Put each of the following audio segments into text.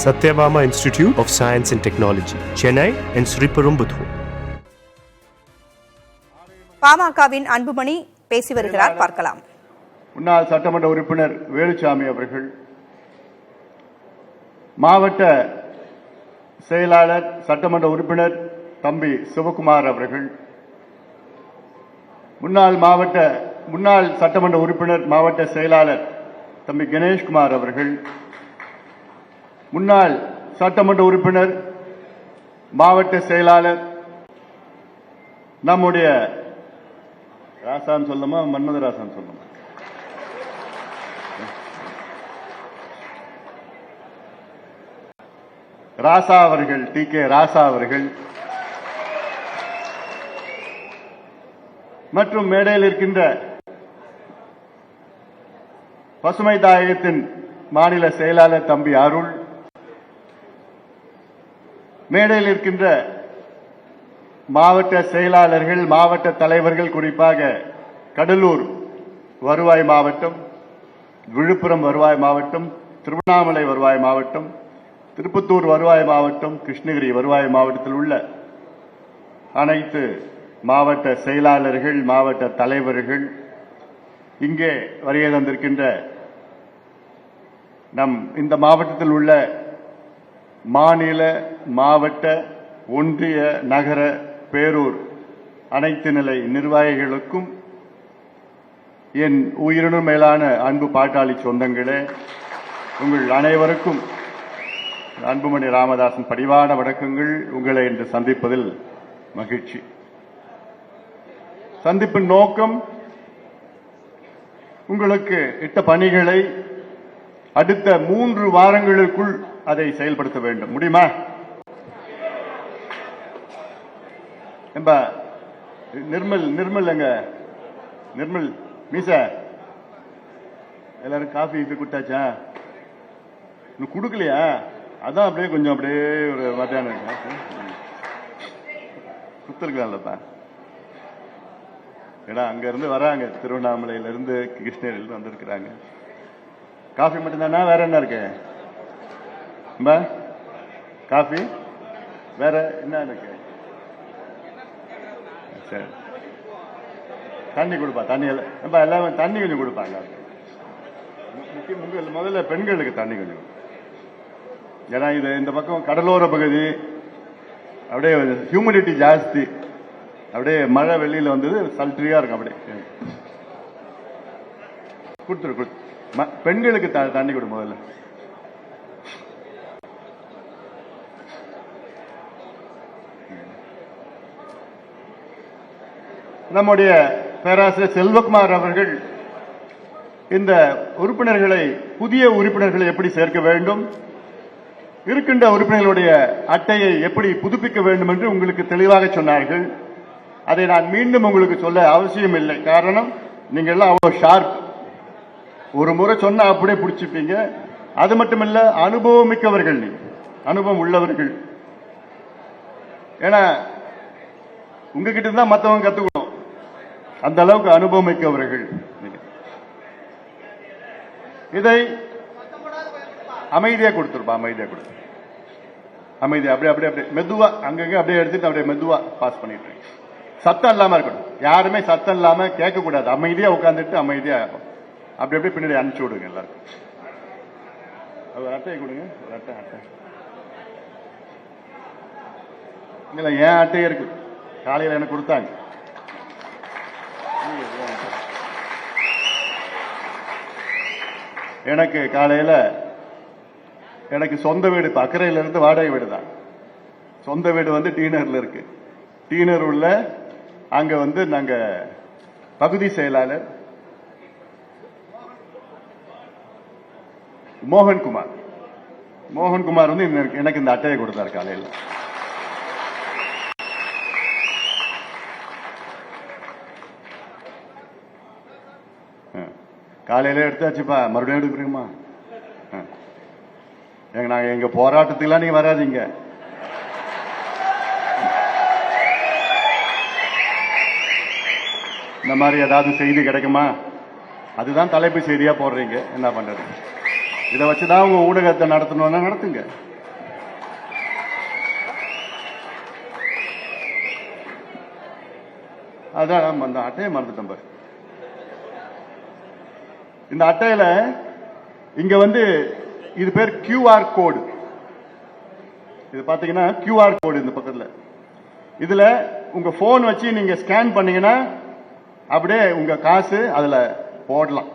Satyabama Institute of Science and Technology, Chennai and Sriperumbudur. பாமகவின் Anbumani பேசி வருகிறார், பார்க்கலாம். முன்னாள் சட்டமன்ற உறுப்பினர் வேலுச்சாமி அவர்கள், மாவட்ட செயலாளர் சட்டமன்ற உறுப்பினர் தம்பி சிவகுமார் அவர்கள், முன்னாள் சட்டமன்ற உறுப்பினர் மாவட்ட செயலாளர் தம்பி கணேஷ்குமார் அவர்கள், முன்னாள் சட்டமன்ற உறுப்பினர் மாவட்ட செயலாளர் நம்முடைய ராசான் சொல்லுமா மன்மதராசான் சொல்லுமா ராசா அவர்கள், டி.கே. ராசா அவர்கள் மற்றும் மேடையில் இருக்கின்ற பசுமை தாயகத்தின் மாநில செயலாளர் தம்பி அருள், மேடையில் இருக்கின்ற மாவட்ட செயலாளர்கள், மாவட்ட தலைவர்கள், குறிப்பாக கடலூர் வருவாய் மாவட்டம், விழுப்புரம் வருவாய் மாவட்டம், திருவண்ணாமலை வருவாய் மாவட்டம், திருப்பத்தூர் வருவாய் மாவட்டம், கிருஷ்ணகிரி வருவாய் மாவட்டத்தில் உள்ள அனைத்து மாவட்ட செயலாளர்கள், மாவட்ட தலைவர்கள், இங்கே வருகை தந்திருக்கின்ற நம் இந்த மாவட்டத்தில் உள்ள மாநில, மாவட்ட, ஒன்றிய, நகர, பேரூர் அனைத்து நிலை நிர்வாகிகளுக்கும் என் உயிரினும் மேலான அன்பு பாட்டாளி சொந்தங்களே, உங்கள் அனைவருக்கும் அன்புமணி ராமதாசன் பணிவான வணக்கங்கள். உங்களை இன்று சந்திப்பதில் மகிழ்ச்சி. சந்திப்பின் நோக்கம், உங்களுக்கு இட்ட பணிகளை அடுத்த 3 வாரங்களுக்குள் அதை செயல்படுத்த வேண்டும். முடியுமா? நிர்மல் எங்க நிர்மல் மீச எல்லாரும் காஃபி குட்டாச்சா? இன்னும் கொடுக்கலையா? அதான் அப்படியே கொஞ்சம் அப்படியே ஒரு மத்தியானம் குத்துருக்கலாம்லப்பா. ஏன்னா அங்க இருந்து வராங்க, திருவண்ணாமலையில இருந்து கிருஷ்ணகிரியிலிருந்து வந்திருக்கிறாங்க. காஃபி மட்டும்தானா? வேற என்ன இருக்கு? காஃபி வேற என்ன இருக்கு? சரி, தண்ணி கொடுப்பா. தண்ணி எல்லாமே தண்ணி கொஞ்சம் கொடுப்பாங்க. முதல்ல பெண்களுக்கு தண்ணி கொஞ்சம். ஏன்னா இது இந்த பக்கம் கடலோர பகுதி, அப்படியே ஹியூமிடிட்டி ஜாஸ்தி, அப்படியே மழை வெளியில வந்தது சல்ட்ரியா இருக்கும். அப்படியே கொடுத்துரு. பெண்களுக்கு தண்ணி கொடு முதல்ல. நம்முடைய பேராசிரியர் செல்வகுமார் அவர்கள் இந்த உறுப்பினர்களை, புதிய உறுப்பினர்களை எப்படி சேர்க்க வேண்டும், இருக்கின்ற உறுப்பினர்களுடைய அட்டையை எப்படி புதுப்பிக்க வேண்டும் என்று உங்களுக்கு தெளிவாக சொன்னார்கள். அதை நான் மீண்டும் உங்களுக்கு சொல்ல அவசியம் இல்லை. காரணம், நீங்க எல்லாம் அவ்வளவு ஷார்ப். ஒரு முறை சொன்னா அப்படியே பிடிச்சிப்பீங்க. அது மட்டுமல்ல, அனுபவம் மிக்கவர்கள், நீங்க அனுபவம் உள்ளவர்கள். ஏன்னா உங்ககிட்ட தான் மற்றவங்க கத்துக்கணும், அந்த அளவுக்கு அனுபவம் மிக்கவர்கள். இதை அமைதியா கொடுத்துருப்பா, அமைதியா கொடு, அமைதியா அப்படியே அப்படியே அப்படியே மெதுவா அங்கங்க அப்படியே எடுத்துட்டு அப்படியே மெதுவா பாஸ் பண்ணிட்டு, சத்தம் இல்லாம இருக்கணும். யாருமே சத்தம் இல்லாம கேட்க கூடாது. அமைதியா உட்காந்துட்டு அமைதியா அப்படி அப்படியே பின்னாடி அனுப்பிச்சு விடுங்க எல்லாருக்கும். ஒரு அட்டையை கொடுங்க, ஒரு அட்டை. இல்ல, ஏன் அட்டையே இருக்கு, காலையில எனக்கு கொடுத்தாங்க. எனக்கு காலையில எனக்கு சொந்த வீடு இப்ப அக்கறையில இருந்து வாடகை வீடு தான். சொந்த வீடு வந்து டீனர்ல இருக்கு. டீனர் உள்ள அங்க வந்து நாங்க பகுதி செயலாளர் மோகன்குமார் வந்து எனக்கு இந்த அட்டையை கொடுத்தார் காலையில். காலையில எடுத்தாச்சுப்பா, மறுபடியும் எடுக்கிறீங்கம்மா. நாங்க எங்க போராட்டத்துக்குலாம் நீங்க வராதீங்க. இந்த மாதிரி ஏதாவது செய்தி கிடைக்குமா? அதுதான் தலைப்பு செய்தியா போடுறீங்க. என்ன பண்றது? இதை வச்சுதான் உங்க ஊடகத்தை நடத்தணும்னா நடத்துங்க. அதான் அந்த அட்டையை மறந்துட்டோம் பாரு. இந்த அட்டையில இங்க வந்து இது பேர் QR கோடு. இது பாத்தீங்கன்னா QR கோடு இந்த பக்கத்துல. இதுல உங்க போன் வச்சு நீங்க ஸ்கேன் பண்ணீங்கன்னா அப்படியே உங்க காசு அதுல போடலாம்.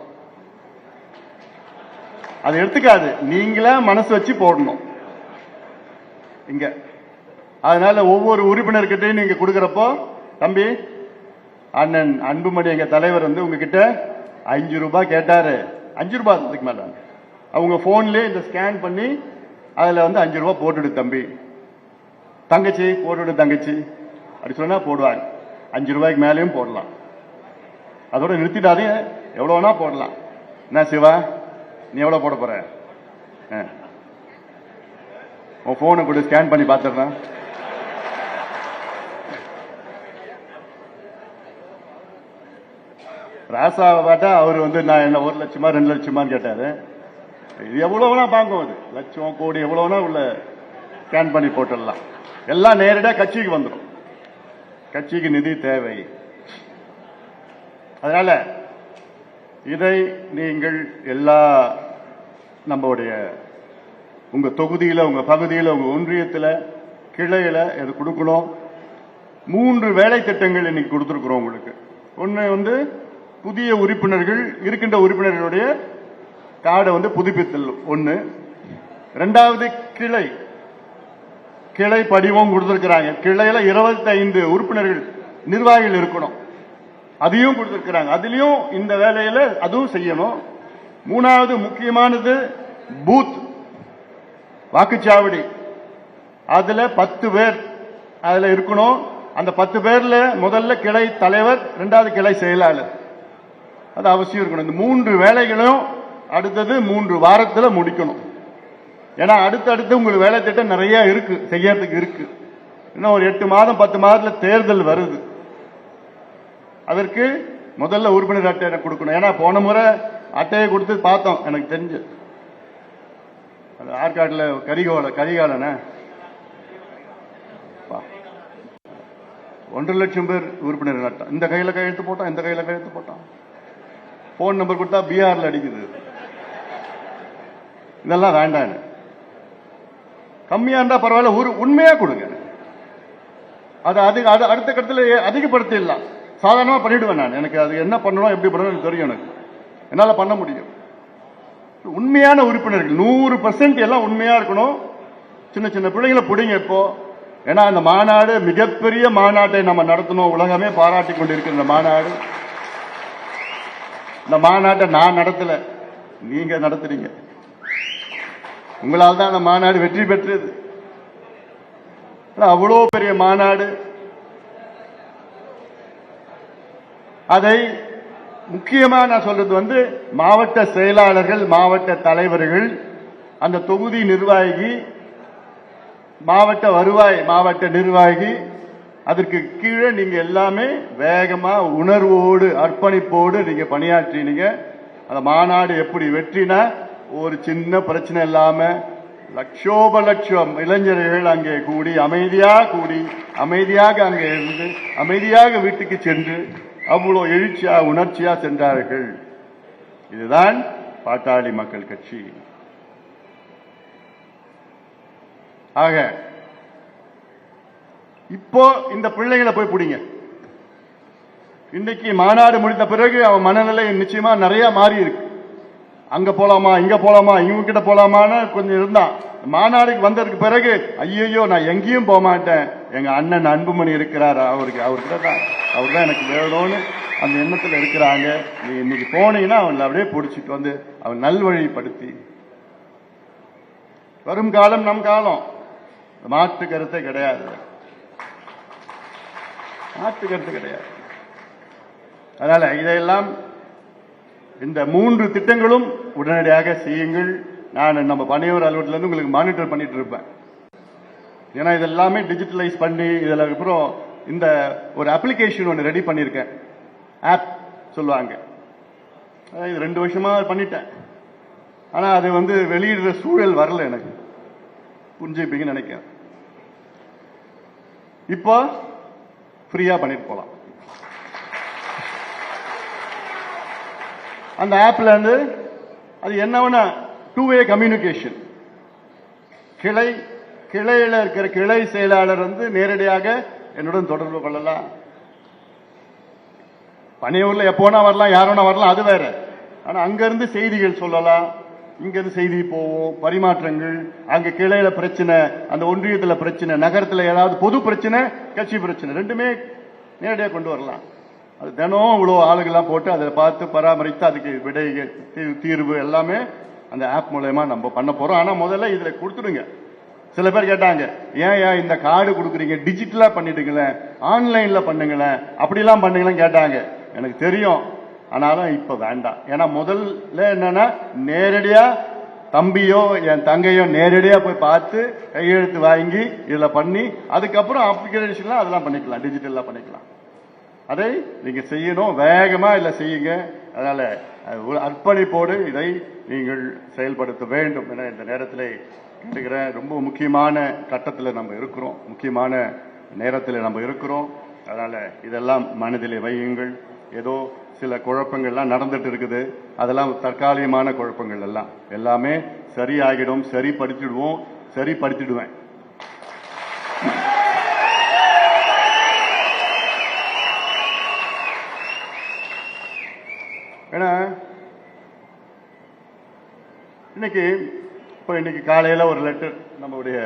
அது எடுத்துக்காது, நீங்களா மனசு வச்சு போடணும் இங்க. அதனால ஒவ்வொரு உறுப்பினர்கிட்டையும் நீங்க கொடுக்கறப்போ, தம்பி அண்ணன் அன்புமணி எங்க தலைவர் வந்து உங்ககிட்ட 5 ரூபாய் கேட்டாரு, 5 ரூபாய் அதுக்கு மேல அவங்க போன்லயே இந்த ஸ்கேன் பண்ணி அதுல வந்து 5 ரூபாய் போட்டுடு தம்பி, தங்கச்சி போட்டுடு தங்கச்சி அப்படி சொன்னா போடுவாங்க. 5 ரூபாய்க்கு மேலேயும் போடலாம். அதோட நிறுத்திடாதீங்க, எவ்வளவுனா போடலாம். என்ன சிவா, நீ எவ்வளவு போட போற? உன் போனை கூட ஸ்கேன் பண்ணி பார்த்துடுறேன். ராசாவை பார்த்தா அவர் வந்து நான் என்ன 1 லட்சமா 2 லட்சமான்னு கேட்டாரு. இது எவ்வளவுனா பாங்கும், அது லட்சம் கோடி எவ்வளவுனா உள்ள ஸ்கேன் பண்ணி போட்டுடலாம். எல்லாம் நேரடியா கட்சிக்கு வந்துடும். கட்சிக்கு நிதி தேவை. அதனால இதை நீங்கள் எல்லா நம்முடைய உங்க தொகுதியில, உங்க பகுதியில, உங்க ஒன்றியத்தில், கிளையில இது கொடுக்கணும். 3 வேலை திட்டங்கள் இன்னைக்கு கொடுத்திருக்கிறோம் உங்களுக்கு. ஒன்னு வந்து புதிய உறுப்பினர்கள், இருக்கின்ற உறுப்பினர்களுடைய கார்டை வந்து புதுப்பித்தல் ஒன்னு. 2வது கிளை படிவம் கொடுத்திருக்கிறாங்க. கிளையில 25 உறுப்பினர்கள் நிர்வாகிகள் இருக்கணும், அதையும் கொடுத்திருக்கிறாங்க. அதுலயும் இந்த வேலையில அதுவும் செய்யணும். 3வது முக்கியமானது பூத் வாக்குச்சாவடி. அதுல 10 பேர் அதுல இருக்கணும். அந்த 10 பேர்ல முதல்ல கிளை தலைவர், 2வது கிளை செயலாளர், அது அவசியம் இருக்கணும். இந்த 3 வேலைகளும் அடுத்தது 3 வாரத்துல முடிக்கணும். ஏன்னா அடுத்தடுத்து உங்களுக்கு வேலை திட்டம் நிறைய இருக்கு, செய்யறதுக்கு இருக்கு. இன்னும் ஒரு 8 மாதம் 10 மாதத்துல தேர்தல் வருது. அதற்கு முதல்ல உறுப்பினர் அட்டை கொடுக்கணும். ஏன்னா போன முறை அட்டையை கொடுத்து பார்த்தோம், எனக்கு தெரிஞ்சு ஆற்காட்டுல கரிகாலன 1.5 லட்சம் பேர் உறுப்பினர் அட்டை. இந்த கையில கையெழுத்து போட்டான், இந்த கையில கையெழுத்து போட்டான். போன் நம்பர் கொடுத்தா பீகார்ல அடிக்குது. இதெல்லாம் வேண்டாம். கம்மியா இருந்தா பரவாயில்ல, உண்மையா கொடுங்க. அது அடுத்த கட்டத்தில் அதிகப்படுத்திடலாம். சாதாரணமா பண்ணிடுவேன் நான். எனக்கு அது என்ன பண்ணணும், எப்படி பண்ணணும் தெரியும். எனக்கு என்னால பண்ண முடியும். உண்மையான உறுப்பினர்கள் 100% எல்லாம் உண்மையா இருக்கணும். சின்ன சின்ன பிள்ளைங்களை பிடிங்க இப்போ. ஏன்னா இந்த மாநாடு மிகப்பெரிய மாநாட்டை நம்ம நடத்தணும். உலகமே பாராட்டி கொண்டிருக்கிற இந்த மாநாடு. இந்த மாநாட்டை நான் நடத்தல, நீங்க நடத்துறீங்க. உங்களால் தான் அந்த மாநாடு வெற்றி பெற்றது. அவ்வளோ பெரிய மாநாடு. அதை முக்கியமா நான் சொல்றது வந்து மாவட்ட செயலாளர்கள், மாவட்ட தலைவர்கள், அந்த தொகுதி நிர்வாகி, மாவட்ட வருவாய் மாவட்ட நிர்வாகி, அதற்கு கீழே நீங்க எல்லாமே வேகமா உணர்வோடு அர்ப்பணிப்போடு நீங்க பணியாற்றினீங்க. அந்த மாநாடு எப்படி வெற்றினா, ஒரு சின்ன பிரச்சனை இல்லாம லட்சோப லட்சம் இளைஞர்கள் அங்கே கூடி அமைதியாக அங்கே இருந்து அமைதியாக வீட்டுக்கு சென்று அவ்வளோ எழுச்சியா உணர்ச்சியா சென்றார்கள். இதுதான் பாட்டாளி மக்கள் கட்சி. ஆக இப்போ இந்த பிள்ளைகளை போய் பிடிங்க. இன்னைக்கு மாநாடு முடிந்த பிறகு அவன் மனநிலை நிச்சயமா நிறைய மாறி இருக்கு. அங்க போலாமா, இங்க போலாமா, இவங்க கிட்ட போலாமான்னு கொஞ்சம் இருந்தான். மாநாடுக்கு வந்ததுக்கு பிறகு ஐயோ நான் எங்கேயும் போக மாட்டேன், எங்க அண்ணன் அன்புமணி இருக்கிறார், அவர்கிட்ட தான் அவர் தான் எனக்கு வேணும்னு அந்த எண்ணத்தில் இருக்கிறாங்க. நீ இன்னைக்கு போனீங்கன்னா அவங்களை அப்படியே பிடிச்சிட்டு வந்து அவன் நல்வழிப்படுத்தி, வரும் காலம் நம் காலம், மாற்று கருத்தை கிடையாது, மாற்று கருத்து கிடையாது. அதனால இதையெல்லாம் இந்த 3 திட்டங்களும் உடனடியாக செய்யுங்கள். நான் நம்ம பணியோர் அலுவலகத்திலிருந்து உங்களுக்கு மானிட்டர் பண்ணிட்டு இருப்பேன். ஏன்னா இதெல்லாமே டிஜிட்டலைஸ் பண்ணி இதில் அப்புறம் இந்த ஒரு அப்ளிகேஷன் ஒன்று ரெடி பண்ணியிருக்கேன். ஆப் சொல்லுவாங்க. இது 2 வருஷமா பண்ணிட்டேன். ஆனா அது வந்து வெளியிடுற சூழல் வரல. எனக்கு புரிஞ்சுப்பீங்கன்னு நினைக்கிறேன். இப்போ ஃப்ரீயா பண்ணிட்டு போலாம். அந்த ஆப்ல இருந்து அது என்னன்னா 2-way கம்யூனிகேஷன். கிளையில இருக்கிற கிளை செயலாளர் நேரடியாக என்னுடன் தொடர்பு கொள்ளலாம். பனையூர்ல எப்போனா வரலாம், யாரோனா வரலாம், அது வேற. ஆனா அங்க இருந்து செய்திகள் சொல்லலாம், இங்க இருந்து செய்தி போவோம், பரிமாற்றங்கள். அங்க கிளையில பிரச்சனை, அந்த ஒன்றியத்துல பிரச்சனை, நகரத்துல ஏதாவது பொது பிரச்சனை, கட்சி பிரச்சனை, ரெண்டுமே நேரடியாக கொண்டு வரலாம். அது தினம் இவ்வளவு ஆளுகள்லாம் போட்டு அதை பார்த்து பராமரித்து அதுக்கு விடை தீர்வு எல்லாமே அந்த ஆப் மூலமா நம்ம பண்ண போறோம். ஆனா முதல்ல இதுல கொடுத்துடுங்க. சில பேர் கேட்டாங்க, ஏன் இந்த கார்டு கொடுக்குறீங்க, டிஜிட்டலா பண்ணிடுங்களேன், ஆன்லைன்ல பண்ணுங்களேன், அப்படிலாம் பண்ணுங்களேன் கேட்டாங்க. எனக்கு தெரியும், ஆனாலும் இப்ப வேண்டாம். ஏன்னா முதல்ல என்னன்னா நேரடியா தம்பியோ என் தங்கையோ நேரடியா போய் பார்த்து கையெழுத்து வாங்கி இதுல பண்ணி அதுக்கப்புறம் அப்ளிகேஷன்லாம் அதெல்லாம் பண்ணிக்கலாம், டிஜிட்டலா பண்ணிக்கலாம். அதை நீங்க செய்யணும், வேகமா இல்ல செய்யுங்க. அதனால அர்ப்பணிப்போடு இதை நீங்கள் செயல்படுத்த வேண்டும் என இந்த நேரத்தில் கேட்டுக்கிறேன். ரொம்ப முக்கியமான கட்டத்தில் நம்ம இருக்கிறோம், முக்கியமான நேரத்தில் நம்ம இருக்கிறோம். அதனால இதெல்லாம் மனதிலே வையுங்கள். ஏதோ சில குழப்பங்கள்லாம் நடந்துட்டு இருக்குது, அதெல்லாம் தற்காலிகமான குழப்பங்கள் எல்லாமே சரியாகிடும், சரிப்படுத்திடுவேன். ஏன்னா இன்னைக்கு காலையில ஒரு லெட்டர் நம்முடைய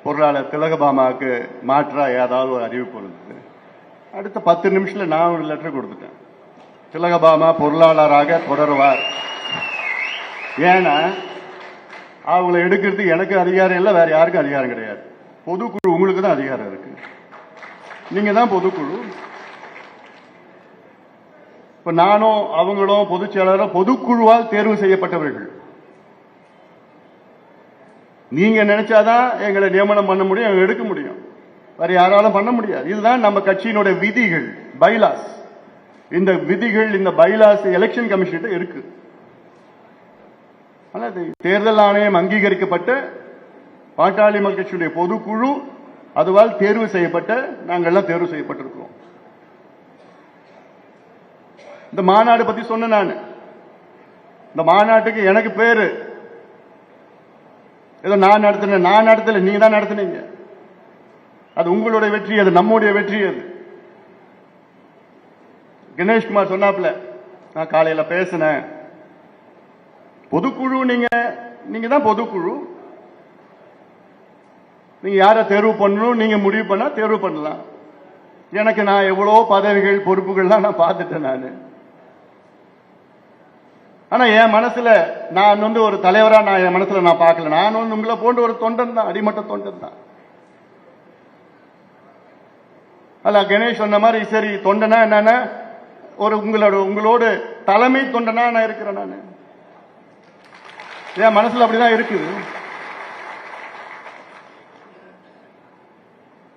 பொருளாளர் திலகபாமாவுக்கு மாற்றா ஏதாவது ஒரு அறிவிப்பு இருந்தது. அடுத்த 10 நிமிஷத்துல நான் ஒரு லெட்டர் கொடுத்துட்டேன், திலகபாமா பொருளாளராக தொடருவார். ஏன்னா அவங்களை எடுக்கிறதுக்கு எனக்கு அதிகாரம் இல்லை, வேற யாருக்கும் அதிகாரம் கிடையாது. பொதுக்குழு உங்களுக்கு தான் அதிகாரம் இருக்கு, நீங்க தான் பொதுக்குழு. இப்ப நானும் அவங்களும் பொதுச் செயலாளரும் பொதுக்குழுவால் தேர்வு செய்யப்பட்டவர்கள். நீங்க நினைச்சாதான் எங்களை நியமனம் பண்ண முடியும், எடுக்க முடியும், வேற யாராலும் பண்ண முடியாது. இதுதான் நம்ம கட்சியினுடைய விதிகள், பைலாஸ். இந்த விதிகள், இந்த பைலாஸ் எலெக்ஷன் கமிஷன் இருக்கு. தேர்தல் ஆணையம் அங்கீகரிக்கப்பட்ட பாட்டாளி மக்கள் கட்சியுடைய பொதுக்குழு, அதுவால் தேர்வு செய்யப்பட்ட நாங்கள்லாம் தேர்வு செய்யப்பட்டிருக்கிறோம். இந்த மாநாடு பத்தி சொன்ன நான், இந்த மாநாட்டுக்கு எனக்கு பேரு ஏதோ நான் நடத்தல, நீங்க தான் நடத்தினீங்க. அது உங்களுடைய வெற்றி, அது நம்முடைய வெற்றி. அது கணேஷ்குமார் சொன்னாப்ல, நான் காலையில பேசினேன், பொதுக்குழு நீங்க தான் பொதுக்குழு, நீங்க யாரை தேர்வு பண்ணணும் நீங்க முடிவு பண்ணா தேர்வு பண்ணலாம். எனக்கு நான் எவ்வளவு பதவிகள் பொறுப்புகள்லாம் நான் பார்த்துட்டேன் நான். ஆனா என் மனசுல நான் ஒரு தலைவரா என் மனசுல நான் பார்க்கல. நான் உங்களை போன்ற ஒரு தொண்டன் தான், அடிமட்ட தொண்டன் தான். அல்ல கணேஷ் சொன்ன மாதிரி, சரி தொண்டனா என்னன்னா ஒரு உங்களோட தலைமை தொண்டனா நான் இருக்கிறேன். நான் என் மனசுல அப்படிதான் இருக்குது.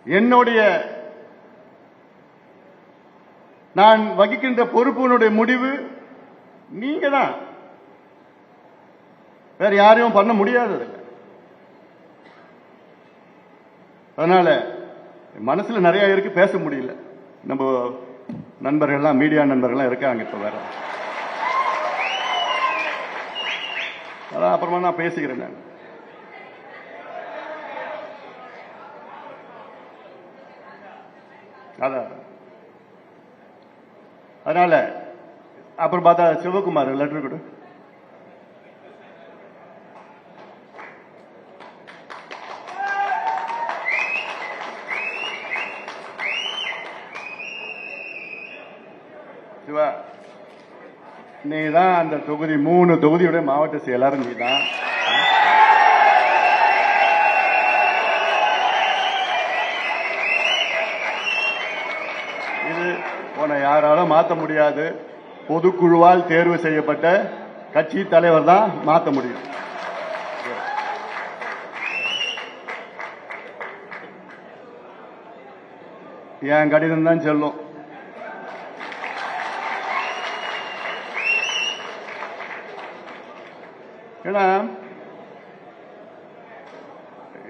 என்னுடைய நான் வகிக்கின்ற பொறுப்பினுடைய முடிவு நீங்க தான், வேற யாரையும் பண்ண முடியாது. அதனால மனசுல நிறைய இருக்கு, பேச முடியல. நம்ம நண்பர்கள்லாம், மீடியா நண்பர்கள்லாம் இருக்காங்க இப்ப வேற, அதான் அப்புறமா நான் பேசிக்கிறேன். நான் அதான் அதனால அப்புறம் பார்த்தா சிவகுமார் லெட்டர் கொடு. சிவா, நீ தான் அந்த தொகுதி 3 தொகுதியுடைய மாவட்ட செயலாளர், நீ தான். இது உன்னை யாராலும் மாற்ற முடியாது. பொதுக்குழுவால் தேர்வு செய்யப்பட்ட கட்சி தலைவர் தான் மாற்ற முடியும். என் கடிதம் தான் சொல்லும். ஏன்னா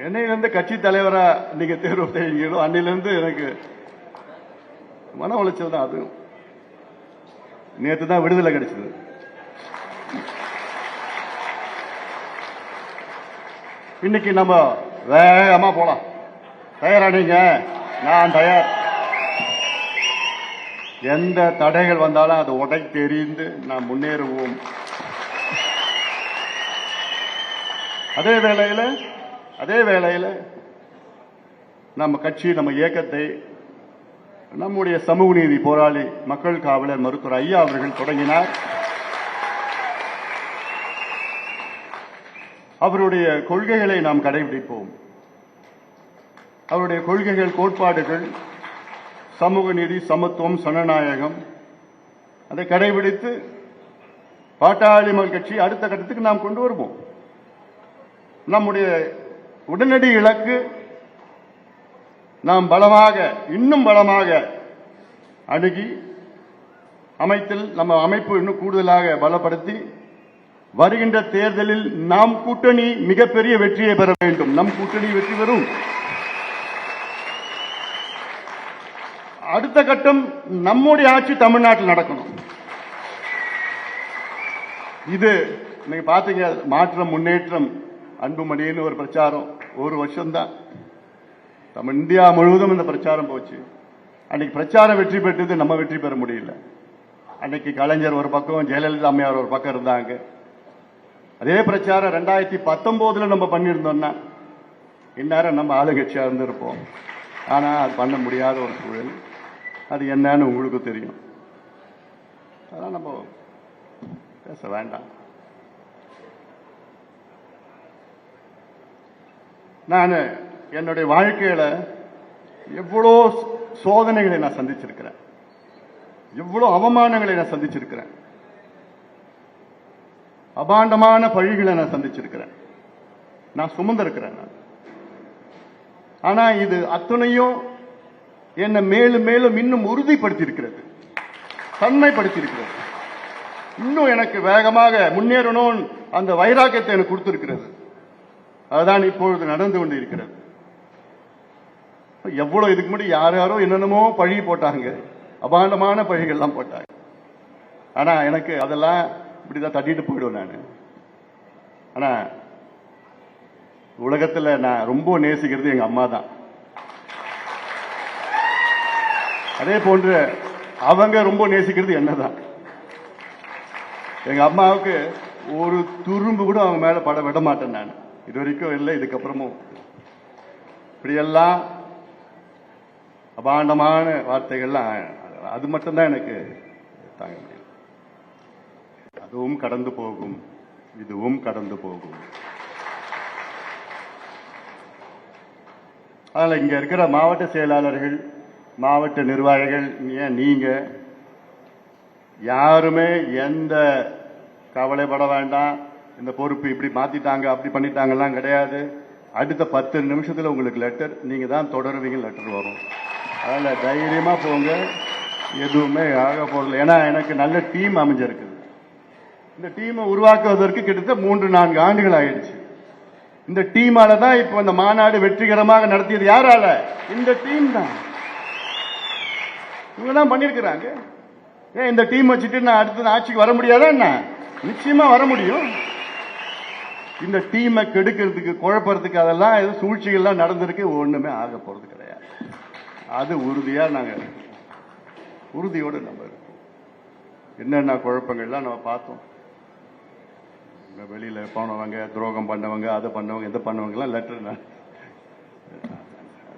என்னையிலிருந்து கட்சி தலைவரா நீங்க தேர்வு செய்யுங்களோ அன்னிலிருந்து எனக்கு மன உளைச்சல் தான். அது நேற்று தான் விடுதலை கிடைச்சது. இன்னைக்கு நம்ம வேகமா போலாம். தயாரானீங்க? நான் தயார். எந்த தடைகள் வந்தாலும் அதை உடை தெரிந்து நாம் முன்னேறுவோம். அதே வேளையில நம்ம கட்சி, நம்ம இயக்கத்தை நம்முடைய சமூக நீதி போராளி, மக்கள் காவலர் மருத்துவர் ஐயா அவர்கள் தொடங்கினார். அவருடைய கொள்கைகளை நாம் கடைபிடிப்போம். அவருடைய கொள்கைகள், கோட்பாடுகள், சமூக நீதி, சமத்துவம், சனநாயகம், அதை கடைபிடித்து பாட்டாளி மக்கள் கட்சி அடுத்த கட்டத்துக்கு நாம் கொண்டு வருவோம். நம்முடைய உடனடி இலக்கு நாம் இன்னும் பலமாக அணுகி நம்ம அமைப்பு இன்னும் கூடுதலாக பலப்படுத்தி வருகின்ற தேர்தலில் நாம் கூட்டணி மிகப்பெரிய வெற்றியை பெற வேண்டும். நம் கூட்டணி வெற்றி பெறும். அடுத்த கட்டம் நம்முடைய ஆட்சி தமிழ்நாட்டில் நடக்கணும். இது நீங்க பாத்தீங்க, மாற்றம் முன்னேற்றம் அன்புமணின்னு ஒரு பிரச்சாரம், ஒரு வருஷம்தான் இந்தியா முழுவதும் இந்த பிரச்சாரம் போச்சு. அன்னைக்கு பிரச்சாரம் வெற்றி பெற்றது, நம்ம வெற்றி பெற முடியல. அன்னைக்கு கலைஞர் ஒரு பக்கம், ஜெயலலிதா அம்மையார் ஒரு பக்கம் இருந்தாங்க. அதே பிரச்சாரம் 2019 நம்ம பண்ணியிருந்தோம்னா இந்நேரம் நம்ம ஆளுங்கட்சியா இருந்திருப்போம். ஆனா அது பண்ண முடியாத ஒரு சூழல். அது என்னன்னு உங்களுக்கு தெரியும். அதான் நம்ம பேச வேண்டாம். நான் என்னுடைய வாழ்க்கையில எவ்வளோ சோதனைகளை நான் சந்திச்சிருக்கிறேன், எவ்வளவு அவமானங்களை நான் சந்திச்சிருக்கிறேன், அபாண்டமான பழிகளை நான் சந்திச்சிருக்கிறேன், நான் சுமந்திருக்கிறேன். ஆனா இது அத்தனையும் என்னை மேலும் மேலும் இன்னும் உறுதிப்படுத்தியிருக்கிறது, தன்மைப்படுத்தியிருக்கிறது. இன்னும் எனக்கு வேகமாக முன்னேறணும் அந்த வைராக்கியத்தை எனக்கு கொடுத்திருக்கிறது. அதுதான் இப்பொழுது நடந்து கொண்டு இருக்கிறது. எவ்வளவு இதுக்கு முன்னாடி யாரோ என்னென்னமோ பழி போட்டாங்க, அபாண்டமான பழிகள்லாம் போட்டாங்க. ஆனா எனக்கு அதெல்லாம் இப்படிதான் தட்டிட்டு போயிடுவேன் நான். ஆனா உலகத்துல நான் ரொம்ப நேசிக்கிறது எங்க அம்மா தான். அதே போன்று அவங்க ரொம்ப நேசிக்கிறது என்னதான். எங்க அம்மாவுக்கு ஒரு துரும்பு கூட அவங்க மேல பட விட மாட்டேன் நான். இது வரைக்கும் இல்லை, இதுக்கப்புறமும் இப்படியெல்லாம் அபாண்டமான வார்த்தைகள்லாம் அது மட்டும்தான் எனக்கு தாங்க முடியும். அதுவும் கடந்து போகும், இதுவும் கடந்து போகும். அதனால இங்க இருக்கிற மாவட்ட செயலாளர்கள், மாவட்ட நிர்வாகிகள், நீங்க யாருமே எந்த கவலைப்பட வேண்டாம். இந்த பொறுப்பு இப்படி மாத்திட்டாங்க, அப்படி பண்ணிட்டாங்கலாம் கிடையாது. அடுத்த 10 நிமிஷத்துல உங்களுக்கு லெட்டர், நீங்க தான் தொடருவீங்க, லெட்டர் வரும். அதனால தைரியமா போங்க, எதுவுமே ஆக போறதில்லை. ஏன்னா எனக்கு நல்ல டீம் அமைஞ்சிருக்குது. இந்த டீமை உருவாக்குவதற்கு கிட்டத்தட்ட 3-4 ஆண்டுகள் ஆயிடுச்சு. இந்த டீமால தான் இப்ப இந்த மாநாடு வெற்றிகரமாக நடத்தியது. யாரால? இந்த டீம் தான். இவங்க தான் பண்ணிருக்கிறாங்க. ஏன் இந்த டீம் வச்சுட்டு நான் அடுத்த ஆட்சிக்கு வர முடியாதா என்ன? நிச்சயமா வர முடியும். இந்த டீமை கெடுக்கிறதுக்கு, குழப்பறதுக்கு அதெல்லாம் ஏதோ சூழ்ச்சிகள்லாம் நடந்திருக்கு. ஒண்ணுமே ஆக போறது கிடையாது. அது உறுதியா நாங்க உறுதியோடு நம்ம இருக்கோம். என்னென்ன குழப்பங்கள்லாம் நம்ம பார்த்தோம். வெளியில போனவங்க, துரோகம் பண்ணவங்க, அதை பண்ணவங்க, இதை பண்ணவங்கலாம் லெட்டர்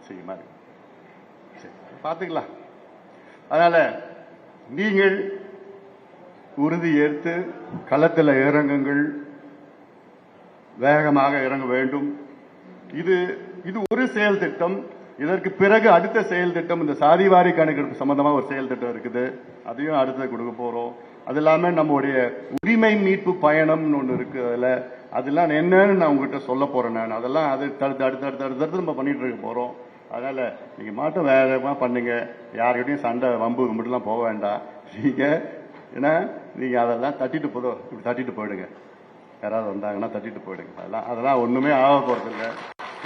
செய்யுமா பார்த்துக்கலாம். அதனால நீங்கள் உறுதி ஏற்று களத்தில் இறங்குங்கள், வேகமாக இறங்க வேண்டும். இது ஒரு செயல் திட்டம். இதற்கு பிறகு அடுத்த செயல் திட்டம், இந்த சாதிவாரி கணக்கெடுப்பு சம்பந்தமா ஒரு செயல் திட்டம் இருக்குது. அதையும் அடுத்து கொடுக்க போறோம். அது இல்லாம நம்முடைய உரிமை மீட்பு பயணம்னு ஒண்ணு இருக்கு. அதெல்லாம் என்னன்னு நான் உங்ககிட்ட சொல்ல போறேன். நான் அதெல்லாம் அடுத்து நம்ம பண்ணிட்டு இருக்க போறோம். அதனால நீங்க மாட்டம் வேகமா பண்ணுங்க. யாருக்கிட்டையும் சண்டை வம்பு கும்பிட்டுலாம் போக வேண்டாம். நீங்க ஏன்னா நீங்க அதெல்லாம் தட்டிட்டு இப்படி தட்டிட்டு போயிடுங்க. யாராவது வந்தாங்கன்னா தட்டிட்டு போயிடுங்க. அதெல்லாம் ஒண்ணுமே ஆக போறது இல்லை.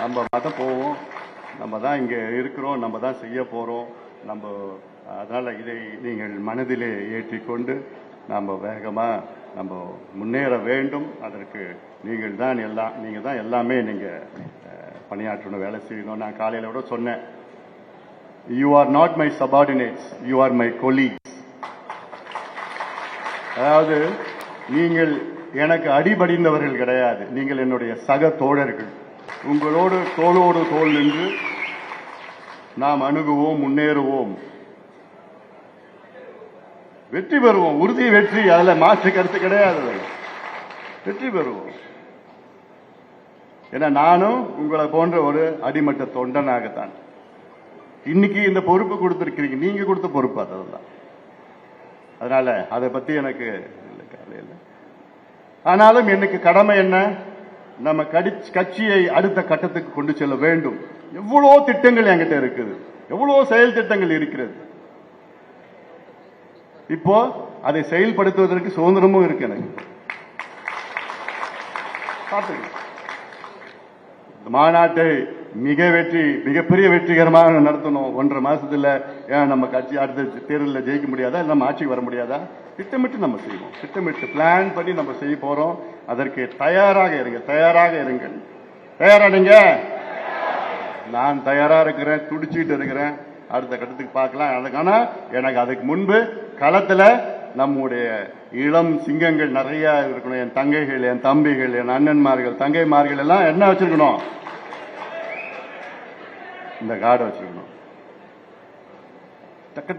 நம்ம மட்டும் போவோம். நம்ம தான் இங்க இருக்கிறோம், நம்ம தான் செய்ய போறோம். அதனால இதை நீங்கள் மனதிலே ஏற்றிக்கொண்டு நாம வேகமா நம்ம முன்னேற வேண்டும். அதற்கு நீங்கள் தான் எல்லாமே பணியாற்றணும், வேலை செய்யணும். நான் காலையில் கூட சொன்னேன், you are not my subordinates, you are my colleagues. அதாவது நீங்கள் எனக்கு அடிபடிந்தவர்கள் கிடையாது, நீங்கள் என்னுடைய சக தோழர்கள். உங்களோடு தோளோடு தோள் நின்று நாம் அணுகுவோம், முன்னேறுவோம், வெற்றி பெறுவோம். உறுதி வெற்றி, அதுல மாற்று கருத்து கிடையாது. வெற்றி பெறுவோம். ஏன்னா நானும் உங்களை போன்ற ஒரு அடிமட்ட தொண்டனாகத்தான் இன்னைக்கு இந்த பொறுப்பு கொடுத்திருக்கிறீங்க. நீங்க கொடுத்த பொறுப்பு அதெல்லாம். அதனால அதை பத்தி எனக்கு கவலை இல்லை. ஆனாலும் எனக்கு கடமை என்ன, நம்ம கட்சியை அடுத்த கட்டத்துக்கு கொண்டு செல்ல வேண்டும். எவ்வளவு திட்டங்கள் என்கிட்ட இருக்குது, எவ்வளவு செயல் திட்டங்கள் இருக்கிறது. இப்போ அதை செயல்படுத்துவதற்கு சுதந்திரமும் இருக்கு எனக்கு. மாநாட்டை மிகப்பெரிய வெற்றிகரமாக நடத்தணும். 1.5 மாசத்துல நம்ம கட்சி அடுத்த தேர்தலில் ஜெயிக்க முடியாதா, நம்ம ஆட்சிக்கு வர முடியாதா? திட்டமிட்டு நம்ம செய்வோம், திட்டமிட்டு பிளான் பண்ணி நம்ம செய்ய போறோம். அதற்கு தயாராக இருங்கள். தயாராடுங்க. நான் தயாரா இருக்கிறேன், துடிச்சிட்டு இருக்கிறேன். அடுத்த கட்டத்துக்கு பார்க்கலாம். ஆனா எனக்கு அதுக்கு முன்பு களத்துல நம்முடைய இளம் சிங்கங்கள் நிறைய இருக்கணும். என் தங்கைகள், என் தம்பிகள், என் அண்ணன்மார்கள், தங்கைமார்கள் எல்லாம் என்ன வச்சிருக்கணும், இந்த கார்டை வச்சிருக்கணும். டக்கு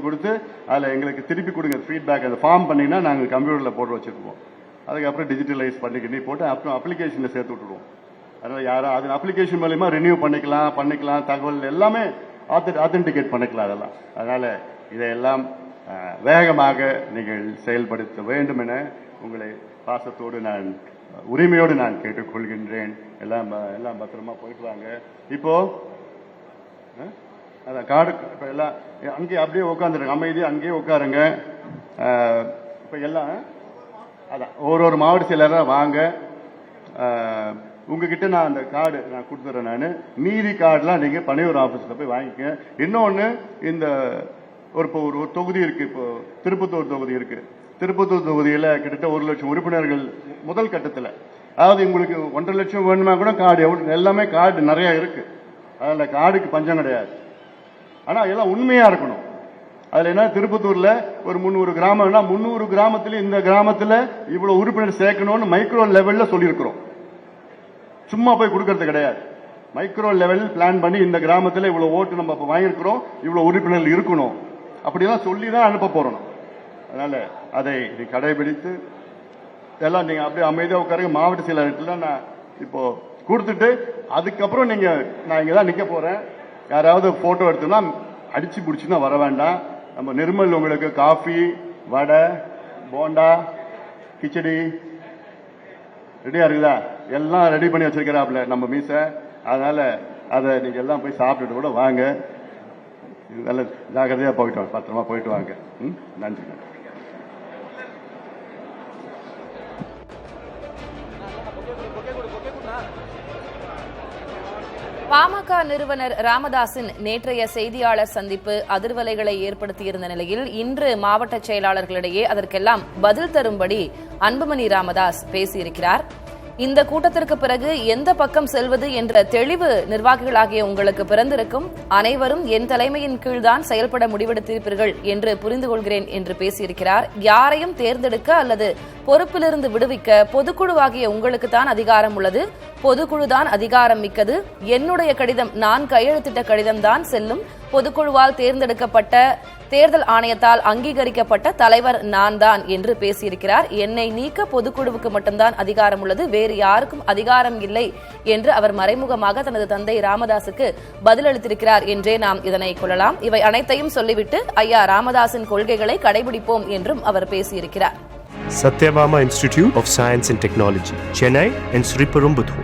கொடுத்து அதுல எங்களுக்கு திருப்பி கொடுங்க ஃபீட்பேக். அந்த ஃபார்ம் பண்ணீங்கன்னா நாங்கள் கம்ப்யூட்டர்ல போட்டு வச்சிருப்போம். அதுக்கப்புறம் டிஜிட்டலைஸ் பண்ணி போட்டு அப்புறம் அப்ளிகேஷன்ல சேர்த்து விட்டுருவோம். அதனால யாரும் அது அப்ளிகேஷன் மூலமா ரினியூ பண்ணிக்கலாம், தகவல் எல்லாமே ஆத்தென்டிகேட் பண்ணிக்கலாம் அதெல்லாம். அதனால இதையெல்லாம் வேகமாக நீங்கள் செயல்படுத்த வேண்டும் என உங்களை பாசத்தோடு உரிமையோடு நான் கேட்டுக்கொள்கின்றேன். எல்லாம் பத்திரமா போயிட்டு வாங்க. இப்போ அதான் காடு எல்லாம் அங்கேயே அப்படியே உட்காந்துருங்க, அமைதியா அங்கேயே உட்காருங்க. இப்ப எல்லாம் அதான் ஒரு மாவட்ட செயலராக வாங்க. உங்ககிட்ட நான் அந்த கார்டு நான் கொடுத்துறேன். நான் மீதி கார்டுலாம் நீங்க பணியூர் ஆபீஸ்ல போய் வாங்கிக்க. இன்னொன்னு, இந்த ஒரு தொகுதி இருக்கு, இப்போ திருப்பத்தூர் தொகுதி இருக்கு. திருப்பத்தூர் தொகுதியில கிட்டத்தட்ட 1 லட்சம் உறுப்பினர்கள் முதல் கட்டத்தில். அதாவது உங்களுக்கு 1.5 லட்சம் வேணுமா கூட கார்டு எல்லாமே கார்டு நிறைய இருக்கு. அதுல கார்டுக்கு பஞ்சம் கிடையாது. ஆனா எல்லாம் உண்மையா இருக்கணும். அதுல என்ன, திருப்பத்தூர்ல ஒரு 300 கிராமம்னா 300 கிராமத்துல இந்த கிராமத்துல இவ்வளவு உறுப்பினர் சேர்க்கணும்னு மைக்ரோ லெவல்ல சொல்லியிருக்கிறோம். சும்மா போய் கொடுக்கறது கிடையாது. மைக்ரோ லெவல் பிளான் பண்ணி இந்த கிராமத்துல இவ்வளவு ஓட்டு நம்ம வாங்கியிருக்கிறோம், இவ்வளவு உறுப்பினர்கள் இருக்கணும், அப்படிதான் சொல்லிதான் அனுப்ப போறோம். அதனால அதை கடைபிடித்து எல்லாம் நீங்க அப்படியே அமைதியா உட்காருங்க. மாவட்ட செயலகத்துல நான் இப்போ கொடுத்துட்டு அதுக்கப்புறம் நான் இங்கதான் நிக்க போறேன். யாராவது போட்டோ எடுத்தோம்னா அடிச்சு பிடிச்சுன்னா வர வேண்டாம். நம்ம நிர்மல் உங்களுக்கு காஃபி, வடை, போண்டா, கிச்சடி ரெடியா இருக்குதா? எல்லாம் ரெடி பண்ணி வச்சிருக்கிறாப்ல நம்ம மீச. அதனால அதை நீங்க எல்லாம் போய் சாப்பிட்டுட்டு கூட வாங்க. நல்ல ஜாக்கிரதையா போயிட்டு வாங்க, பத்திரமா போயிட்டு வாங்க. நன்றி. பாமக நிறுவனர் ராமதாஸின் நேற்றைய செய்தியாளர் சந்திப்பு அதிர்வலைகளை ஏற்படுத்தியிருந்த நிலையில் இன்று மாவட்ட செயலாளர்களிடையே அதற்கெல்லாம் பதில் தரும்படி அன்புமணி ராமதாஸ் பேசியிருக்கிறார். இந்த கூட்டத்திற்கு பிறகு எந்த பக்கம் செல்வது என்ற தெளிவு நிர்வாகிகளாகிய உங்களுக்கு பிறந்திருக்கும். அனைவரும் என் தலைமையின் கீழ்தான் செயல்பட முடிவெடுத்திருப்பீர்கள் என்று புரிந்து கொள்கிறேன் என்று பேசியிருக்கிறார். யாரையும் தேர்ந்தெடுக்க அல்லது பொறுப்பிலிருந்து விடுவிக்க பொதுக்குழுவாகிய உங்களுக்கு தான் அதிகாரம் உள்ளது. பொதுக்குழுதான் அதிகாரம் மிக்கது. என்னுடைய கடிதம், நான் கையெழுத்திட்ட கடிதம் தான் செல்லும். பொதுக்குழுவால் தேர்ந்தெடுக்கப்பட்ட, தேர்தல் ஆணையத்தால் அங்கீகரிக்கப்பட்ட தலைவர் நான் தான் என்று பேசியிருக்கிறார். என்னை நீக்க பொதுக்குழுவுக்கு மட்டும்தான் அதிகாரம் உள்ளது, வேறு யாருக்கும் அதிகாரம் இல்லை என்று அவர் மறைமுகமாக தனது தந்தை ராமதாசுக்கு பதிலளித்திருக்கிறார் என்றே நாம் இதனை கொள்ளலாம். இவை அனைத்தையும் சொல்லிவிட்டு ஐயா ராமதாஸின் கொள்கைகளை கடைபிடிப்போம் என்றும் அவர் பேசியிருக்கிறார். Satyabama Institute of Science and Technology, Chennai and Sri Perumbudur.